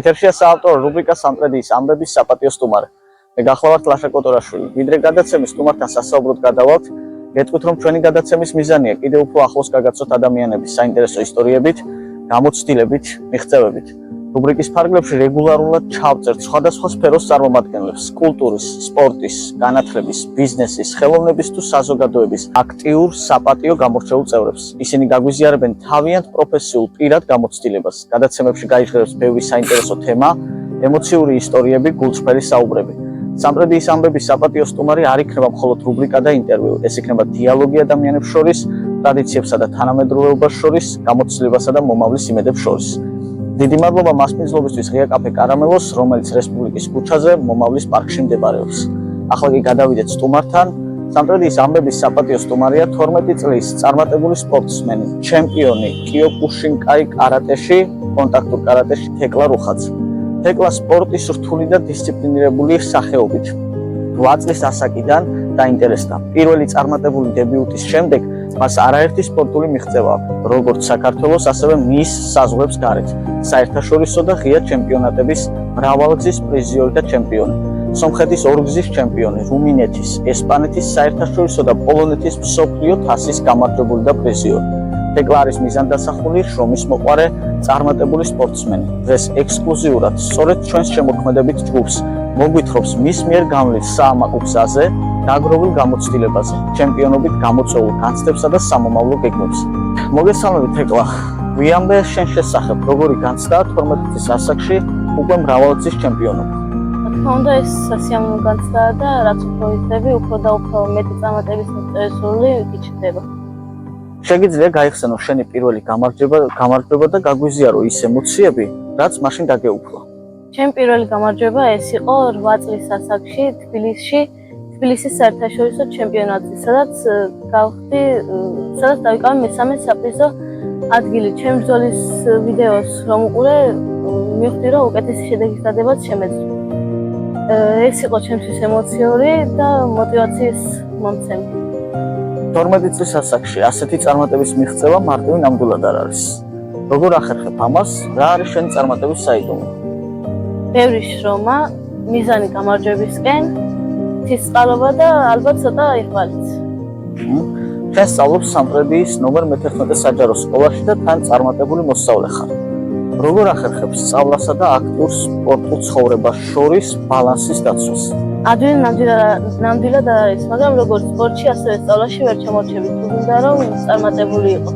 ეთერშია საავტორო რუბრიკა სამტრედიის ამბების საპატიო სტუმარი. მე გახლავართ ლაშა კოტორაშვილი. ვიდრე გადაცემის სტუმართან სასაუბროდ გადავალთ, გეტყვით რომ ჩვენი გადაცემის მიზანია კიდევ უფრო ახლოს გაგაცნოთ ადამიანების საინტერესო ისტორიებით, გამოცდილებით, მიღწევებით. რუბრიკის ფარგლებში რეგულარულად ჩავწერთ სხვადასხვა სფეროს წარმომადგენლებს, კულტურის, სპორტის, განათლების, ბიზნესის, ხელოვნების თუ საზოგადოების აქტიურ საპატიო გამორჩეულ წევრებს. ისინი გაგვიზიარებენ თავიანთ პროფესიულ პირად გამოცდილებას. გადაცემებში გაიჟღერებს ბევრი საინტერესო თემა, ემოციური ისტორიები, გულწრფელი საუბრები. სამტრედიის ამბების საპატიო სტუმარი არ იქნება მხოლოდ რუბრიკა და ინტერვიუ, ეს იქნება დიალოგი ადამიანებს შორის, ტრადიციებსა და თანამედროვეობას შორის, გამოცდილებასა და მომავლის იმედებს შორის. დიდი მადლობა მასპინძლობისთვის ღია კაფე კარამელოს, რომელიც რესპუბლიკის ქუჩაზე, მომავლის პარკში მდებარეობს. ახლა კი გადავიდეთ სტუმართან. სამტრედიის ამბების საპატიო სტუმარია 12 წლის წარმატებული სპორტსმენი, ჩემპიონი კიოკუშინკაი კარატეში, კონტაქტურ კარატეში თეკლა რუხაძე. თეკლა სპორტის რთული და დისციპლინირებული სახეობით. 8 წლის ასაკიდან დაინტერესდა. პირველი წარმატებული დებიუტის შემდეგ მას არაერთი სპორტული მიღწევა, როგორც საქართველოს, ასევე მის საზღვრებს გარეთ, საერთაშორისო და ღია ჩემპიონატების მრავალგზის პრიზიორი და ჩემპიონი, სომხეთის ორგზის ჩემპიონი, რუმინეთის, ესპანეთის საერთაშორისო და პოლონეთის მსოფლიო თასის გამარჯვებული და პრიზიორი. თეკლა არის მიზანდასახული, შრომის მოყვარე, წარმატებული სპორტსმენი. დღეს ექსკლუზიურად, სწორედ ჩვენს შემოქმედებით ჯგუფს მოგვითხრობს მის მიერ გამლით საამაყო გზაზე, დაგროვილ გამოცდილებაზე, ჩემპიონობით გამოწვეულ განცდებსა და სამომავლო გეგმებს. მოგესალმებით თეკლა. გვიამბე შენ შესახებ, როგორი განცდა 12 წლის ასაკში უკვე მრავალგზის ჩემპიონობა. თქმა უნდა, ეს სასიამოვნო განცდაა და რაც უფრო ვიწევი, უფრო და უფრო მეტი წარმატების მიწევსული გიჩნდება. შეგიძლია გაიხსენო შენი პირველი გამარჯვება და გაგვიზიარო ის ემოციები, რაც მაშინ დაგეუფლა. ჩემი პირველი გამარჯვება ეს იყო 8 წლის ასაკში თბილისის საერთაშორისო ჩემპიონატზე, სადაც დავიკავე მესამე საპრიზო ადგილი. ჩემი ბრძოლის ვიდეოს რომ უყურე, მივხვდი რომ უკეთესი შედეგის დადებაც შემეძლო. ეს იყო ჩემთვის ემოციური და მოტივაციის მომცემი. 12 წლის ასაკში ასეთი წარმატების მიღწევა მარტივი ნამდვილად არ არის. როგორ ახერხებ ამას? რა არის შენი წარმატების საიდუმლო? ბევრი შრომა, მიზანი გამარჯვებისკენ, თვისწყალობა და ალბათ ცოტა იხვალით. შენ სწავლობს სამტრედიის ნომერ 11 საჯარო სკოლაში და თან წარმატებული მოსწავლე ხარ. როგორ ახერხებს სწავლასა და აქტიურ სპორტულ ცხოვრებას შორის ბალანსის დაცვას? ადვილი ნამდვილად არ არის, მაგრამ როგორც სპორტში, ასევე სწავლაში ვერ ჩამორჩები, თუ გინდა რომ წარმატებული იყო.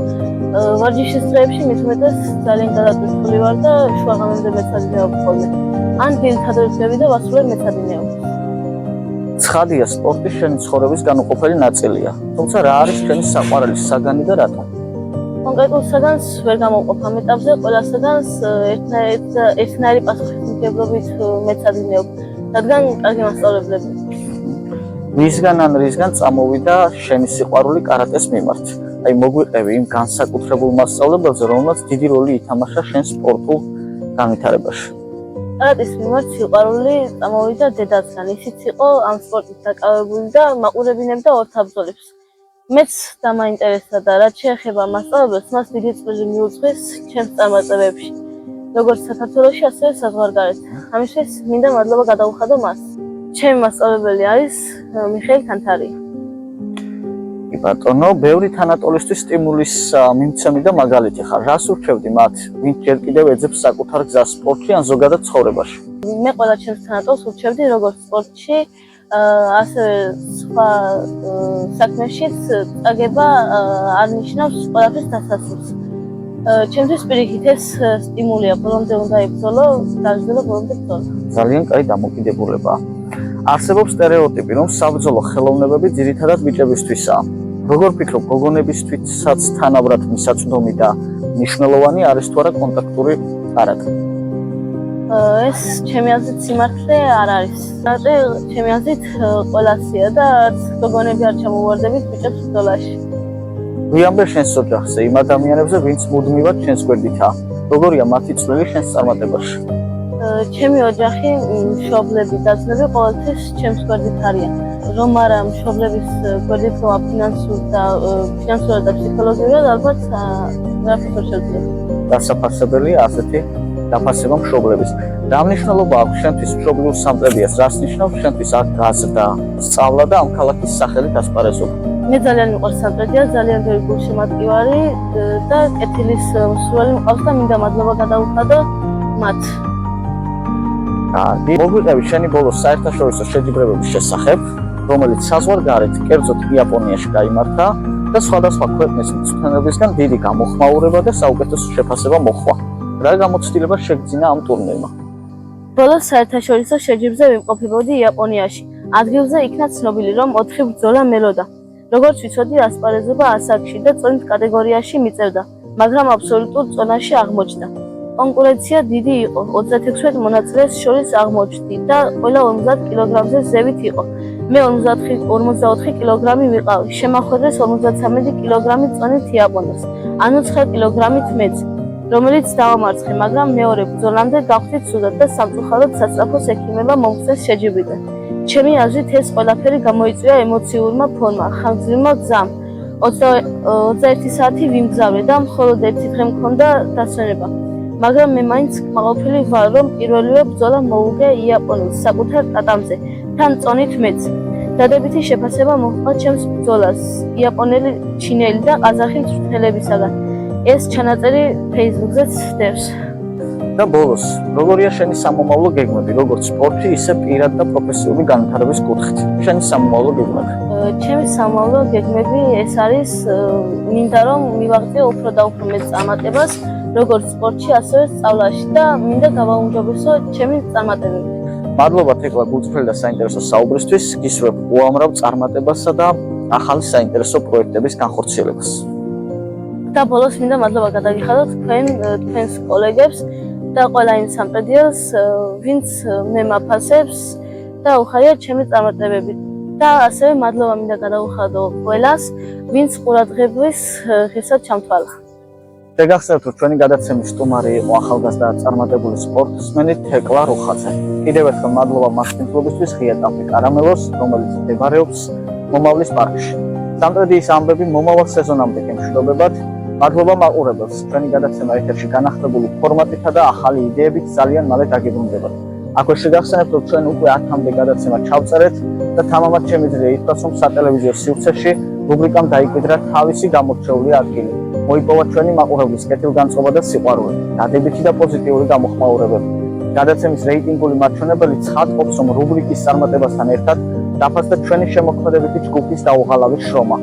ვარჯიშის დღეებში მით უმეტეს ძალიან გადატვირთული ვარ და შუაღამემდე მეცადინეობ ხოლმე. ან ძირითადად ვწევი და ვასრულებ მეცადინეობას. ცხადია, სპორტი შენი ცხოვრების განუყოფელი ნაწილია. თუმცა რა არის შენი საყვარელი საგანი და რატომ? კონკრეტულ საგანს ვერ გამოვყოფ ამ ეტაპზე, ყველა საგანს ერთნაირი პასუხისმგებლობით მეცადინეობ, რადგან კარგი მასწავლებლები. რისგან წამოვიდა შენი სიყვარული კარატეს მიმართ? აი მოგვიყევი იმ განსაკუთრებულ მასწავლებელზე, რომელმაც დიდი როლი ითამაშა შენ სპორტულ განვითარებაში. კარატის მიმართ სიყვარული წამოვიდა დედასგან. ისიც იყო ამ სპორტით დაკავებული და მაყურებინებდა ორთაბრძოლებს. მეც დამაინტერესა და რაც შეეხება მასწავლებელს, მას დიდი წვლილი მიუძღვის ჩემს წარმატებებში, როგორც საქართველოში, ასევე საზღვარგარეთ. ამისთვის მინდა მადლობა გადაუხადო მას. ჩემი მასწავლებელი არის მიხეილ ქანთარია. ბატონო, ბევრი თანატოლისთვის სტიმულის მიმცემი და მაგალითი ხარ. რას ურჩევდი მათ, ვინც ჯერ კიდევ ეძებს საკუთარ გზას სპორტში ან ზოგადად ცხოვრებაში? მე ყველა ჩემს თანატოლს ურჩევდი როგორც სპორტში, ასევე სხვა საქმეშიც წაგება არ ნიშნავს ყველაფრის დასასრულს. ჩემთვის პირიქით ეს სტიმულია, ბოლომდე უნდა იბრძოლო, გავიზრდელო ბოლომდე ბრძოლო. ძალიან კაი დამოკიდებულებაა. არსებობს სტერეოტიპი, რომ საბრძოლო ხელოვნებები ძირითადად ბიჭებისთვისაა. როგორ ფიქრობ, გოგონებისთვისაც თანაბრად მისაწვდომი და მნიშვნელოვანი არის თუ არა კონტაქტური კარატე? ეს ჩემი აზრით სიმართლე არ არის. კარატე ჩემი აზრით ყველასია და არც გოგონები არ ჩამოვარდებით ბიჭებს ბრძოლაში. გვიამბე შენს ოჯახზე, იმ ადამიანებზე, ვინც მუდმივად შენს გვერდითაა. როგორია მათი წვლილი შენს წარმატებაში? ჩემი ოჯახი, მშობლები და ძმები ყოველთვის ჩემს გვერდით არიან. რომ არა მშობლების გვერდით, რომ ფინანსურად და ფსიქოლოგიურად ალბათ ვერაფერს ვერ შევძლებ. დასაფასებელია ასეთი დაფასება მშობლების. რა მნიშვნელობა აქვს შენთვის მშობლიურ სამტრედიას? რას ნიშნავს შენთვის აქ გაზრდა, სწავლა და ამ ქალაქის სახელით ასპარეზობა? მე ძალიან მიყვარს სამტრედია, ძალიან ბევრი გულშემატკივარი და კეთილის მსურველი მყავს და მინდა მადლობა გადაუხადო მათ. მოგვიყევი შენი ბოლოს საერთაშორისო შეჯიბრებების შესახებ, რომელიც საზღვარგარეთ, კერძოდ იაპონიაში გაიმართა და სხვადასხვა ქვეყნის მწვრთნელებისგან დიდი გამოხმაურება და საუკეთესო შეფასება მოჰყვა. რა გამოცდილება შეგძინა ამ ტურნირმა? ბოლოს საერთაშორისო შეჯიბრზე ვიმყოფებოდი იაპონიაში. ადგილზე იქნა ცნობილი, რომ 4 ბრძოლა მელოდა. როგორც ვიცოდი, ასპარეზობა ასაკში და წონით კატეგორიაში მიწევდა, მაგრამ აბსოლუტურ წონაში აღმოჩნდა. კონკურენცია დიდი იყო, 36 მონაწილეს შორის აღმოჩნდი და ყველა 50 კილოგრამზე ზევით იყო. მე 54 კილოგრამი ვიყავი, შემახვედრეს 53 კილოგრამი წონით იაპონელს, ანუ 9 კილოგრამით მეც, რომელიც დავამარცხე, მაგრამ მეორე ბრძოლამდე გავხდით ცუდად და სამწუხაროდ სასწრაფოს ექიმებმა მომხსნეს შეჯიბრიდან. ჩემი აზრით ეს ყველაფერი გამოიწვია ემოციურმა ფონმა, ხანგრძლივმა გზამ. 21 საათი ვიმგზავრე და მხოლოდ 1 დღე მქონდა დასვენება. მაგრამ მე მაინც კმაყოფილი ვარ, რომ პირველივე ბრძოლა მოუგე იაპონელს საკუთარ ტატამზე, თან წონით მეც. დადებითი შეფასება მოჰყვა ჩემს ბრძოლას იაპონელი, ჩინელი და ყაზახი მწვრთნელებისაგან. ეს ჩანაწერი Facebook-ზეც დევს. და ბოლოს, როგორია შენი სამომავლო გეგმები, როგორც სპორტში, ისე პირად და პროფესიული განვითარების კუთხით? შენი სამომავლო გეგმები? ჩემი სამომავლო გეგმები ეს არის, მინდა რომ მივაღწიო უფრო და უფრო მეტ წარმატებას, როგორც სპორტში, ასევე სწავლაში და მინდა გავაუმჯობესო ჩემი წარმატებები. მადლობა თეკლა გულწრფელი და საინტერესო საუბრისთვის, გისურვებ უამრავ წარმატებასა და ახალი საინტერესო პროექტების განხორციელებას. და ბოლოს მინდა მადლობა გადაგიხადოთ თქვენს კოლეგებს და ყველა იმ სამტრედიელს, ვინც მე მაფასებს და უხარია ჩემი წარმატებები. და ასევე მადლობა მინდა გადაუხადო ყველას, ვინც ყურადღების ღირსად ჩამთვალა. შეგახსენებთ, რომ ჩვენი გადაცემის სტუმარი იყო ახალგაზრდა წარმატებული სპორტსმენი თეკლა როხაძე. კიდევ ერთხელ მადლობა მასპინძლობისთვის ღია ტაფი კარამელოს, რომელიც მდებარეობს მომავლის პარკში. სამტრედიის ამბები მომავალ სეზონამდე გემშვიდობებად. მადლობა მაყურებელს, ჩვენი გადაცემა ეთერში განახლებული ფორმატითა და ახალი იდეებით ძალიან მალე დაგიბრუნდებათ. აქვე შეგახსენებთ, რომ ჩვენ უკვე 10-მდე გადაცემა ჩავწერეთ და თამამად შემიძლია ითქვას, რომ სატელევიზიო სივრცეში რუბრიკამ დაიკვიდრა თავისი გამორჩეული ადგილი. მოიპოვა ჩვენი მაყურებლის კეთილგანწყობა და სიყვარული, დადებითი და პოზიტიური გამოხმაურებები. გადაცემის რეიტინგული მაჩვენებელი ცხადყოფს, რომ რუბრიკის წარმატებასთან ერთად დაფასდა ჩვენი შემოქმედებითი ჯგუფის დაუღალავი შრომა,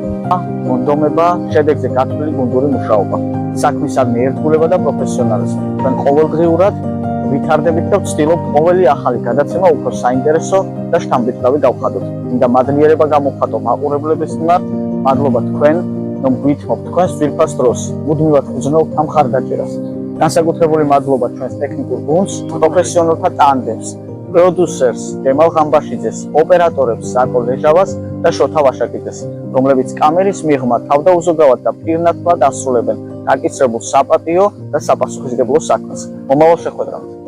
მონდომება, შედეგზე გათვლილი გუნდური მუშაობა, საქმისადმი ერთგულება და პროფესიონალიზმი. ჩვენ ყოველდღიურად ვითარდებით და ვცდილობთ ყოველი ახალი გადაცემა უფრო საინტერესო და შთამბეჭდავი გავხადოთ. მინდა მადლიერება გამოვხატო მაყურებლების მიმართ. მადლობა თქვენ, რომ გვითმობთ თქვენს ძვირფას დროს. მუდმივად გძნობთ ამ ხარდაჭერას. განსაკუთრებული მადლობა ჩვენს ტექნიკურ გუნდს, პროფესიონალთა ტანდემს, პროდიუსერს ჯემალ ღამბაშიძეს, ოპერატორებს ზაკო ლეჟავას და შოთა ვაშაკიძეს, რომლებიც კამერის მიღმა თავდაუზოგავად და პირნათლად ასრულებენ გაკიცრებულ საპატიო და საპასუხისმგებლო საქმეს. მომავალ შეხვედრამდე.